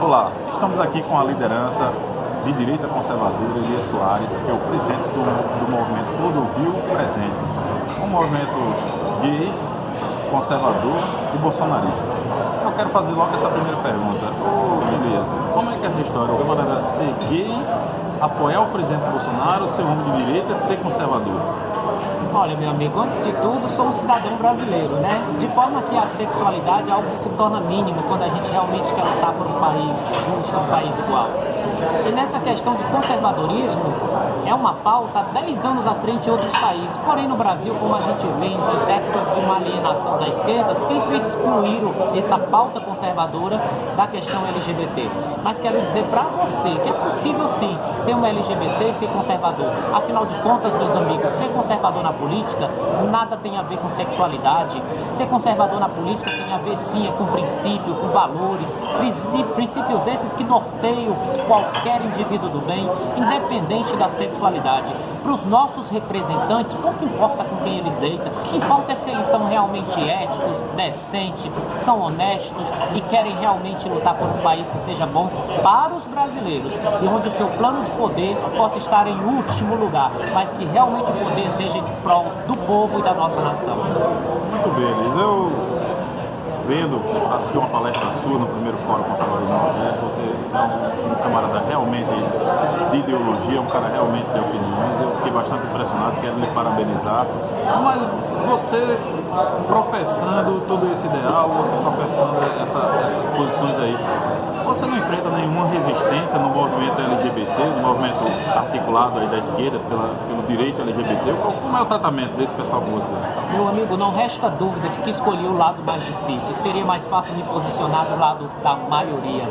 Olá, estamos aqui com a liderança de direita conservadora, Elias Soares, que é o presidente do movimento Clodovil Presente, um movimento gay, conservador e bolsonarista. Eu quero fazer logo essa primeira pergunta. Ô Elias, como é que é essa história? De maneira ser gay, apoiar o presidente Bolsonaro, ser homem de direita, ser conservador? Olha, meu amigo, antes de tudo, sou um cidadão brasileiro, né? De forma que a sexualidade é algo que se torna mínimo quando a gente realmente quer lutar por um país justo, um país igual. E nessa questão de conservadorismo, é uma pauta 10 anos à frente de outros países. Porém, no Brasil, como a gente vem de décadas de uma alienação da esquerda, sempre excluíram essa pauta conservadora da questão LGBT. Mas quero dizer para você que é possível sim ser um LGBT e ser conservador. Afinal de contas, meus amigos, ser conservador na política nada tem a ver com sexualidade. Ser conservador na política tem a ver sim com princípio, com valores, princípios esses que norteiam qualquer indivíduo do bem, independente da sexualidade. Para os nossos representantes, pouco importa com quem eles deitam, importa se eles são realmente éticos, decentes, são honestos e querem realmente lutar por um país que seja bom para os brasileiros e onde o seu plano de poder possa estar em último lugar, mas que realmente o poder seja em prol do povo e da nossa nação. Muito bem, Elias. Eu assisti uma palestra sua no primeiro Fórum Conservador do Nordeste. Você é um camarada realmente de ideologia, um cara realmente de opiniões. Eu fiquei bastante impressionado, quero lhe parabenizar. Mas você professando todo esse ideal, você professando essas posições aí, você não enfrenta nenhuma resistência no movimento LGBT, no movimento articulado aí da esquerda pelo direito LGBT? Como é o tratamento desse pessoal com você? Meu amigo, não resta dúvida de que escolhi o lado mais difícil. Seria mais fácil me posicionar do lado da maioria.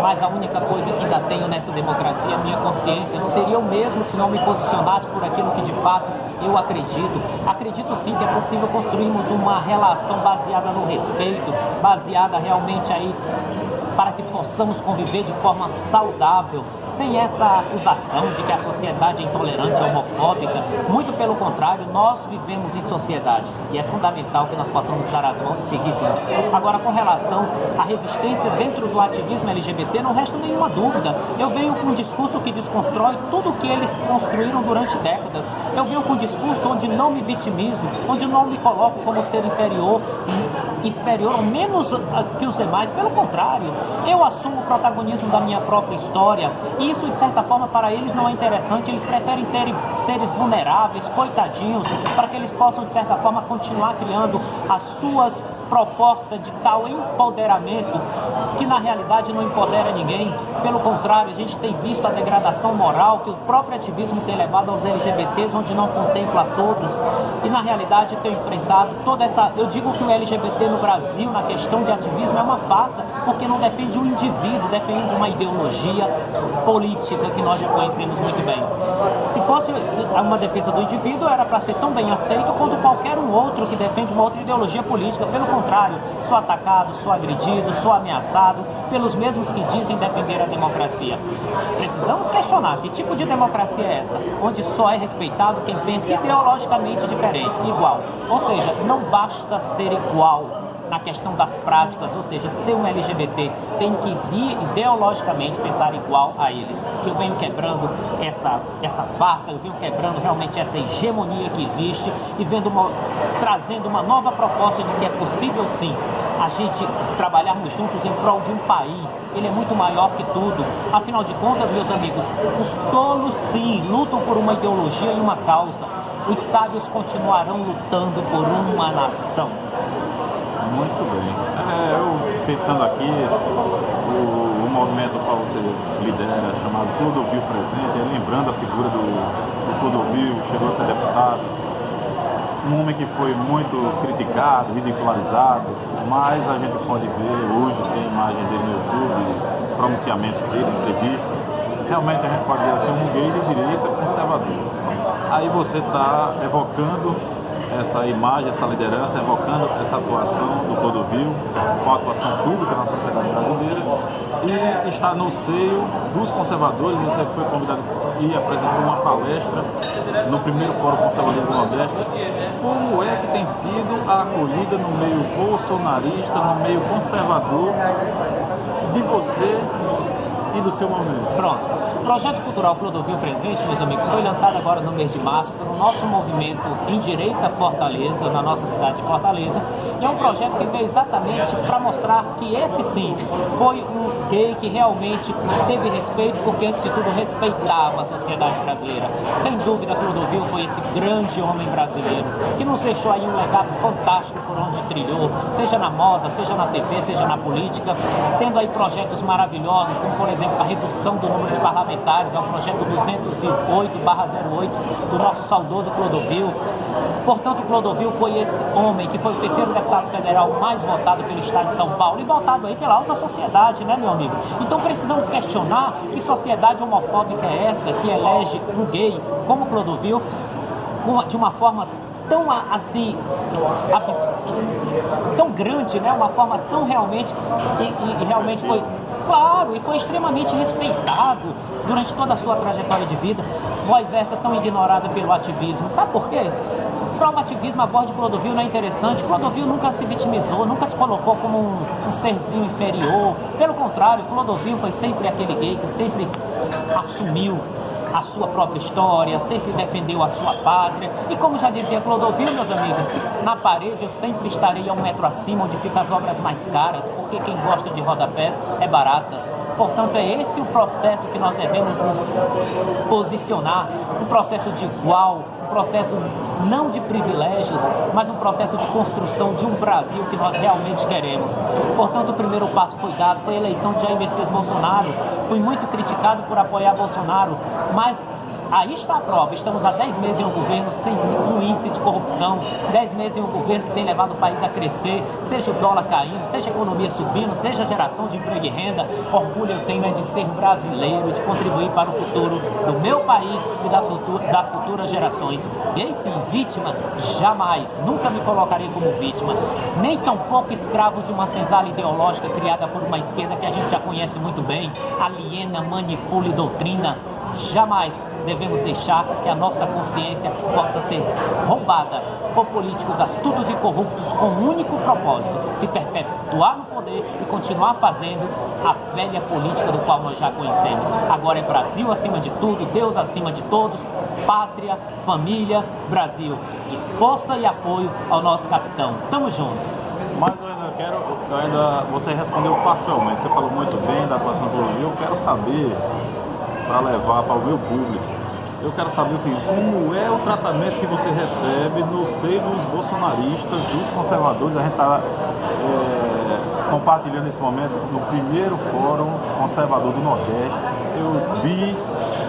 Mas a única coisa que ainda tenho nessa democracia é a minha consciência. Não seria eu mesmo se não me posicionasse por aquilo que de fato eu acredito. Acredito sim que é possível construirmos uma relação baseada no respeito, baseada realmente aí para que possamos conviver de forma saudável, sem essa acusação de que a sociedade é intolerante, homofóbica. Muito pelo contrário, nós vivemos em sociedade e é fundamental que nós possamos dar as mãos e seguir juntos. Agora, com relação à resistência dentro do ativismo LGBT, não resta nenhuma dúvida. Eu venho com um discurso que desconstrói tudo o que eles construíram durante décadas. Eu venho com um discurso onde não me vitimizo, onde não me coloco como ser inferior ou menos que os demais. Pelo contrário, eu assumo o protagonismo da minha própria história e isso, de certa forma, para eles não é interessante. Eles preferem ter seres vulneráveis, coitadinhos, para que eles possam, de certa forma, continuar criando as suas propostas de tal empoderamento que na realidade não empodera ninguém. Pelo contrário, a gente tem visto a degradação moral que o próprio ativismo tem levado aos LGBTs, onde não contempla todos, e na realidade tem enfrentado toda essa... Eu digo que o LGBT no Brasil, na questão de ativismo, é uma farsa, porque não defende o indivíduo, defende uma ideologia política que nós já conhecemos muito bem. Se fosse uma defesa do indivíduo, era para ser tão bem aceito quanto qualquer um outro que defende uma outra ideologia política. Pelo contrário, sou atacado, sou agredido, sou ameaçado pelos mesmos que dizem defender a democracia. Precisamos questionar que tipo de democracia é essa, onde só é respeitado quem pensa ideologicamente diferente, igual. Ou seja, não basta ser igual na questão das práticas, ou seja, ser um LGBT tem que vir ideologicamente pensar igual a eles. Eu venho quebrando essa farsa, eu venho quebrando realmente essa hegemonia que existe e trazendo uma nova proposta de que é possível sim a gente trabalharmos juntos em prol de um país. Ele é muito maior que tudo. Afinal de contas, meus amigos, os tolos sim lutam por uma ideologia e uma causa. Os sábios continuarão lutando por uma nação. Muito bem. Eu pensando aqui, o movimento qual você lidera, chamado Clodovil Presente, lembrando a figura do Clodovil, chegou a ser deputado, um homem que foi muito criticado, ridicularizado, mas a gente pode ver, hoje tem imagem dele no YouTube, pronunciamentos dele, entrevistas, realmente a gente pode dizer assim, um gay de direita conservador. Aí você está evocando essa imagem, essa liderança, evocando essa atuação do Clodovil, com a atuação pública na sociedade brasileira, e está no seio dos conservadores. Você foi convidado e apresentou uma palestra no primeiro Fórum Conservador do Nordeste. Como é que tem sido a acolhida no meio bolsonarista, no meio conservador, de você você e do seu momento. Pronto. O Projeto Cultural Clodovil Presente, meus amigos, foi lançado agora no mês de março por nosso movimento Em Direita Fortaleza, na nossa cidade de Fortaleza. E é um projeto que veio exatamente para mostrar que esse sim foi um gay que realmente teve respeito, porque antes de tudo respeitava a sociedade brasileira. Sem dúvida, Clodovil foi esse grande homem brasileiro que nos deixou aí um legado fantástico por onde trilhou, seja na moda, seja na TV, seja na política, tendo aí projetos maravilhosos, como por exemplo a redução do número de parlamentares, é o projeto 208/08 do nosso saudoso Clodovil. Portanto, Clodovil foi esse homem que foi o terceiro deputado federal mais votado pelo estado de São Paulo e votado aí pela alta sociedade, né, meu amigo? Então precisamos questionar que sociedade homofóbica é essa que elege um gay como Clodovil de uma forma tão assim, tão grande, né? Uma forma tão realmente, e realmente foi, claro, e foi extremamente respeitado durante toda a sua trajetória de vida. Voz essa tão ignorada pelo ativismo. Sabe por quê? Para o ativismo, a voz de Clodovil não é interessante. Clodovil nunca se vitimizou, nunca se colocou como um serzinho inferior. Pelo contrário, Clodovil foi sempre aquele gay que sempre assumiu a sua própria história, sempre defendeu a sua pátria. E como já dizia Clodovil, meus amigos, na parede eu sempre estarei a 1 metro acima, onde ficam as obras mais caras, porque quem gosta de rodapés é baratas. Portanto, é esse o processo que nós devemos nos posicionar, um processo de igual, um processo não de privilégios, mas um processo de construção de um Brasil que nós realmente queremos. Portanto, o primeiro passo foi dado, foi a eleição de Jair Messias Bolsonaro. Fui muito criticado por apoiar Bolsonaro, mas aí está a prova. Estamos há 10 meses em um governo sem um índice de corrupção, 10 meses em um governo que tem levado o país a crescer, seja o dólar caindo, seja a economia subindo, seja a geração de emprego e renda. Orgulho eu tenho é de ser brasileiro, de contribuir para o futuro do meu país e das futuras gerações. Gay sim, vítima, jamais, nunca me colocarei como vítima, nem tampouco escravo de uma senzala ideológica criada por uma esquerda que a gente já conhece muito bem, aliena, manipula e doutrina. Jamais devemos deixar que a nossa consciência possa ser roubada por políticos astutos e corruptos com um único propósito: se perpetuar no poder e continuar fazendo a velha política do qual nós já conhecemos. Agora é Brasil acima de tudo, Deus acima de todos, pátria, família, Brasil. E força e apoio ao nosso capitão. Tamo juntos. Mas você respondeu parcialmente, você falou muito bem da atuação do Clodovil. Eu quero saber, para levar para o meu público, eu quero saber assim, como é o tratamento que você recebe no seio dos bolsonaristas, dos conservadores. A gente está compartilhando nesse momento no primeiro Fórum Conservador do Nordeste. Eu vi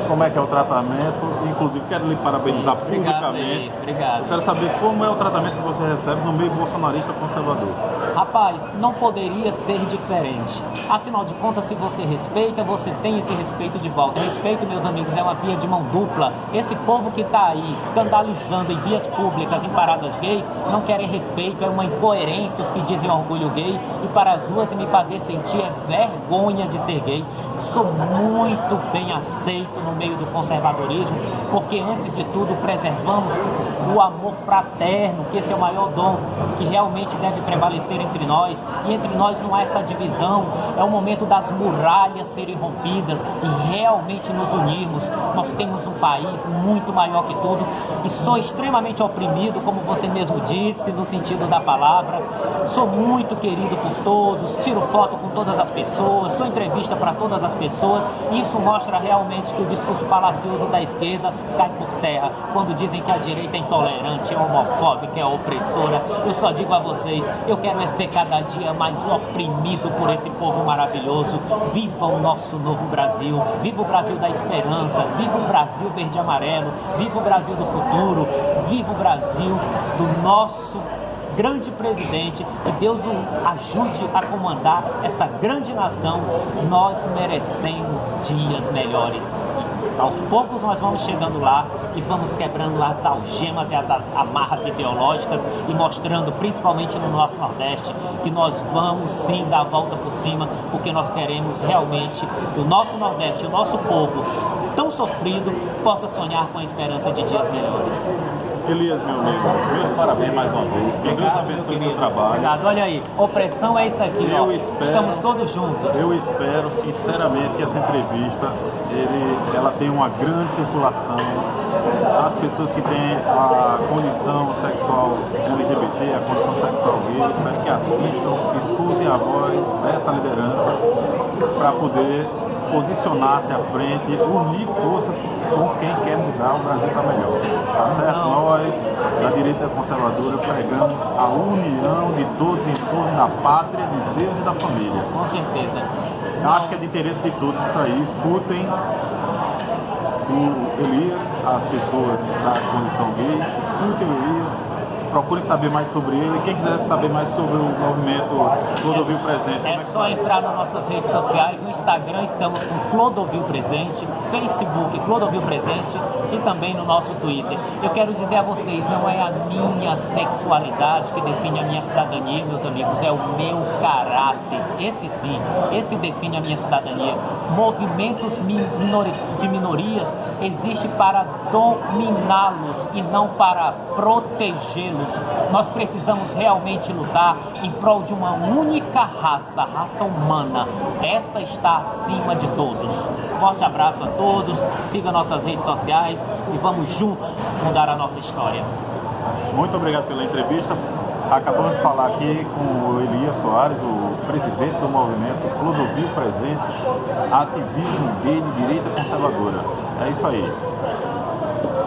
como é que é o tratamento, inclusive quero lhe parabenizar publicamente. Obrigado. Eu quero saber como é o tratamento que você recebe no meio bolsonarista conservador. Rapaz, não poderia ser diferente. Afinal de contas, se você respeita, você tem esse respeito de volta. Respeito, meus amigos, é uma via de mão dupla. Esse povo que está aí escandalizando em vias públicas, em paradas gays, não querem respeito, é uma incoerência os que dizem orgulho gay, e para as ruas me fazer sentir é vergonha de ser gay. Sou muito bem aceito no meio do conservadorismo, porque antes de tudo preservamos o amor fraterno, que esse é o maior dom que realmente deve prevalecer entre nós, e entre nós não há essa divisão. É o momento das muralhas serem rompidas e realmente nos unirmos. Nós temos um país muito maior que tudo, e sou extremamente oprimido, como você mesmo disse, no sentido da palavra. Sou muito querido por todos, tiro foto com todas as pessoas, dou entrevista para todas as pessoas, e isso mostra realmente que o discurso falacioso da esquerda cai por terra, quando dizem que a direita é intolerante, é homofóbica, é opressora. Eu só digo a vocês, eu quero ser cada dia mais oprimido por esse povo maravilhoso. Viva o nosso novo Brasil, viva o Brasil da esperança, viva o Brasil verde e amarelo, viva o Brasil do futuro, viva o Brasil do nosso grande presidente. Que Deus o ajude a comandar essa grande nação. Nós merecemos dias melhores. Aos poucos nós vamos chegando lá e vamos quebrando as algemas e as amarras ideológicas e mostrando, principalmente no nosso Nordeste, que nós vamos sim dar a volta por cima, porque nós queremos realmente que o nosso Nordeste, o nosso povo tão sofrido, possa sonhar com a esperança de dias melhores. Elias, meu amigo, meus parabéns mais uma vez. Que Deus abençoe o seu trabalho. Obrigado. Olha aí, opressão é isso aqui, ó. Estamos todos juntos. Eu espero, sinceramente, que essa entrevista ela tenha uma grande circulação. As pessoas que têm a condição sexual LGBT, a condição sexual gay, eu espero que assistam, escutem a voz dessa liderança para poder posicionar-se à frente, unir força com quem quer mudar o Brasil para melhor. Tá certo? Nós, da direita conservadora, pregamos a união de todos em torno da pátria, de Deus e da família. Com certeza. Eu acho que é de interesse de todos isso aí. Escutem o Elias, as pessoas da condição gay, escutem o Elias, procurem saber mais sobre ele. Quem quiser saber mais sobre o movimento Clodovil Presente, é só entrar nas nossas redes sociais. No Instagram estamos com Clodovil Presente, Facebook Clodovil Presente e também no nosso Twitter. Eu quero dizer a vocês, não é a minha sexualidade que define a minha cidadania, meus amigos, é o meu caráter. Esse sim, esse define a minha cidadania. Movimentos de minorias existem para dominá-los e não para protegê-los. Nós precisamos realmente lutar em prol de uma única raça, a raça humana. Essa está acima de todos. Forte abraço a todos, siga nossas redes sociais e vamos juntos mudar a nossa história. Muito obrigado pela entrevista. Acabamos de falar aqui com o Elias Soares, o presidente do movimento Clodovil Presente, ativismo gay de direita conservadora. É isso aí.